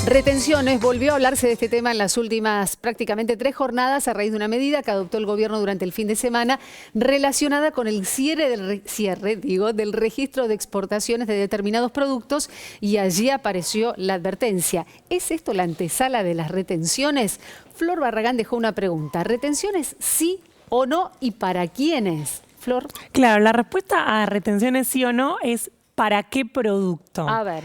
Retenciones, volvió a hablarse de este tema en las últimas prácticamente 3 jornadas a raíz de una medida que adoptó el gobierno durante el fin de semana relacionada con el cierre del registro de exportaciones de determinados productos, y allí apareció la advertencia. ¿Es esto la antesala de las retenciones? Flor Barragán dejó una pregunta. ¿Retenciones sí o no y para quiénes? Flor. Claro, la respuesta a retenciones sí o no es ¿para qué producto? A ver.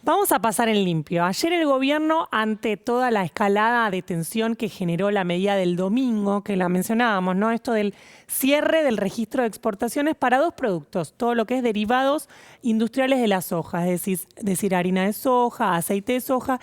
Vamos a pasar en limpio. Ayer el gobierno, ante toda la escalada de tensión que generó la medida del domingo, que la mencionábamos, ¿no? Esto del cierre del registro de exportaciones para 2 productos, todo lo que es derivados industriales de la soja, es decir, harina de soja, aceite de soja.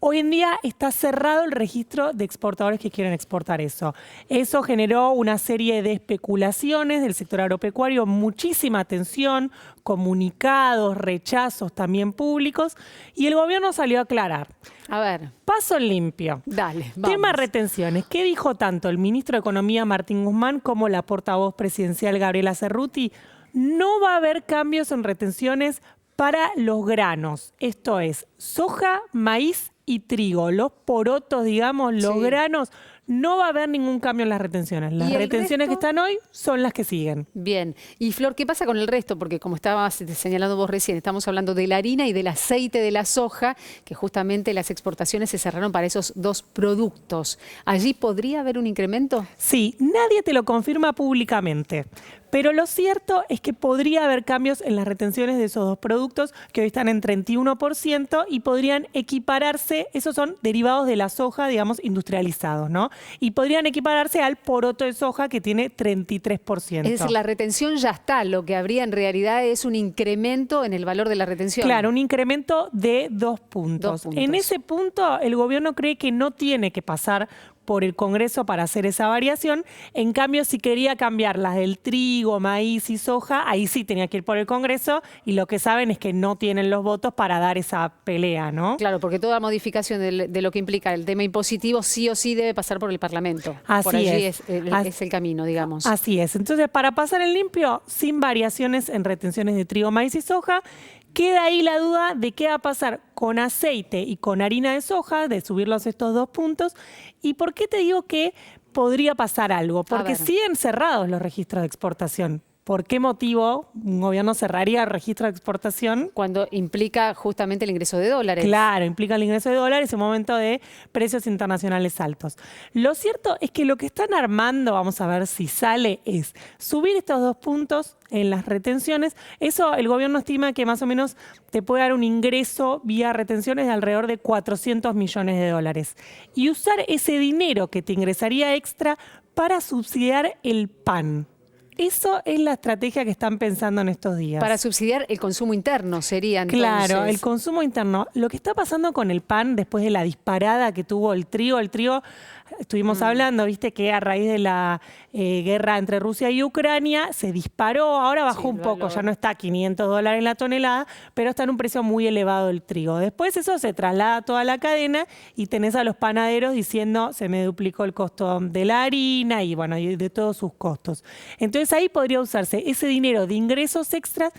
Hoy en día está cerrado el registro de exportadores que quieren exportar eso. Eso generó una serie de especulaciones del sector agropecuario, muchísima tensión, comunicados, rechazos también públicos, y el gobierno salió a aclarar. A ver. Paso en limpio. Dale, vamos. Tema retenciones. ¿Qué dijo tanto el ministro de Economía, Martín Guzmán, como la portavoz presidencial, Gabriela Cerruti? No va a haber cambios en retenciones para los granos. Esto es soja, maíz y trigo, los porotos, digamos, los granos, no va a haber ningún cambio en las retenciones. Las retenciones que están hoy son las que siguen. Bien. Y Flor, ¿qué pasa con el resto? Porque como estabas señalando vos recién, estamos hablando de la harina y del aceite de la soja, que justamente las exportaciones se cerraron para esos 2 productos. ¿Allí podría haber un incremento? Sí, nadie te lo confirma públicamente. Pero lo cierto es que podría haber cambios en las retenciones de esos 2 productos, que hoy están en 31%, y podrían equipararse, esos son derivados de la soja, digamos, industrializados, ¿no? Y podrían equipararse al poroto de soja, que tiene 33%. Es decir, la retención ya está, lo que habría en realidad es un incremento en el valor de la retención. Claro, un incremento de 2 puntos. En ese punto, el gobierno cree que no tiene que pasar por el Congreso para hacer esa variación. En cambio, si quería cambiar las del trigo, maíz y soja, ahí sí tenía que ir por el Congreso, y lo que saben es que no tienen los votos para dar esa pelea, ¿no? Claro, porque toda modificación de lo que implica el tema impositivo sí o sí debe pasar por el Parlamento. Así por allí es el camino, digamos. Así es. Entonces, para pasar en limpio, sin variaciones en retenciones de trigo, maíz y soja, queda ahí la duda de qué va a pasar con aceite y con harina de soja, de subirlos estos 2 puntos. ¿Y por qué te digo que podría pasar algo? Porque siguen cerrados los registros de exportación. ¿Por qué motivo un gobierno cerraría el registro de exportación? Cuando implica justamente el ingreso de dólares. Claro, implica el ingreso de dólares en un momento de precios internacionales altos. Lo cierto es que lo que están armando, vamos a ver si sale, es subir estos 2 puntos en las retenciones. Eso el gobierno estima que más o menos te puede dar un ingreso vía retenciones de alrededor de 400 millones de dólares. Y usar ese dinero que te ingresaría extra para subsidiar el pan. Eso es la estrategia que están pensando en estos días. Para subsidiar el consumo interno sería entonces. Claro, el consumo interno. Lo que está pasando con el pan después de la disparada que tuvo el trigo estuvimos hablando, viste que a raíz de la guerra entre Rusia y Ucrania se disparó, ahora bajó un poco, ya no está a $500 la tonelada, pero está en un precio muy elevado el trigo. Después eso se traslada a toda la cadena y tenés a los panaderos diciendo se me duplicó el costo de la harina y bueno, y de todos sus costos. Entonces ahí podría usarse ese dinero de ingresos extras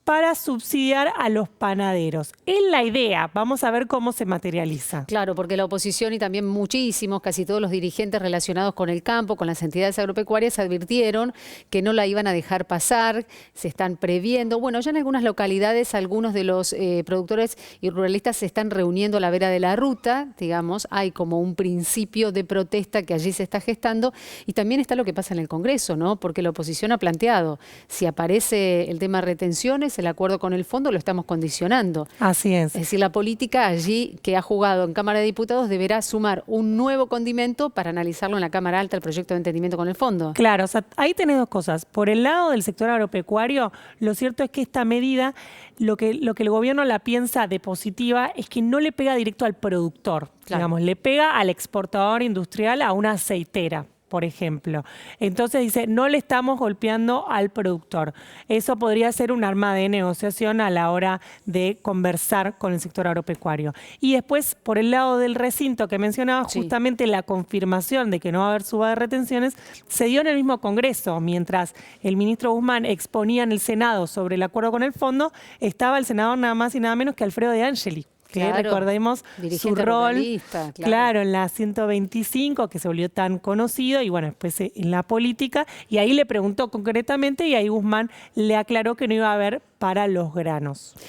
para subsidiar a los panaderos. Es la idea, vamos a ver cómo se materializa. Claro, porque la oposición y también muchísimos, casi todos los dirigentes relacionados con el campo, con las entidades agropecuarias, advirtieron que no la iban a dejar pasar, se están previendo. Bueno, ya en algunas localidades algunos de los productores y ruralistas se están reuniendo a la vera de la ruta, digamos, hay como un principio de protesta que allí se está gestando, y también está lo que pasa en el Congreso, ¿no? Porque la oposición ha planteado, si aparece el tema retenciones, el acuerdo con el fondo lo estamos condicionando. Así es. Es decir, la política allí que ha jugado en Cámara de Diputados deberá sumar un nuevo condimento para analizarlo en la Cámara Alta, el proyecto de entendimiento con el fondo. Claro, o sea, ahí tenés 2 cosas. Por el lado del sector agropecuario, lo cierto es que esta medida, lo que el gobierno la piensa de positiva es que no le pega directo al productor, digamos, le pega al exportador industrial, a una aceitera, por ejemplo. Entonces dice, no le estamos golpeando al productor. Eso podría ser un arma de negociación a la hora de conversar con el sector agropecuario. Y después, por el lado del recinto que mencionaba, justamente la confirmación de que no va a haber suba de retenciones se dio en el mismo Congreso. Mientras el ministro Guzmán exponía en el Senado sobre el acuerdo con el fondo, estaba el senador nada más y nada menos que Alfredo De Angeli, que Claro, recordemos su dirigente rol, ruralista, claro, en la 125, que se volvió tan conocido, y bueno, después en la política, y ahí le preguntó concretamente, y ahí Guzmán le aclaró que no iba a haber para los granos.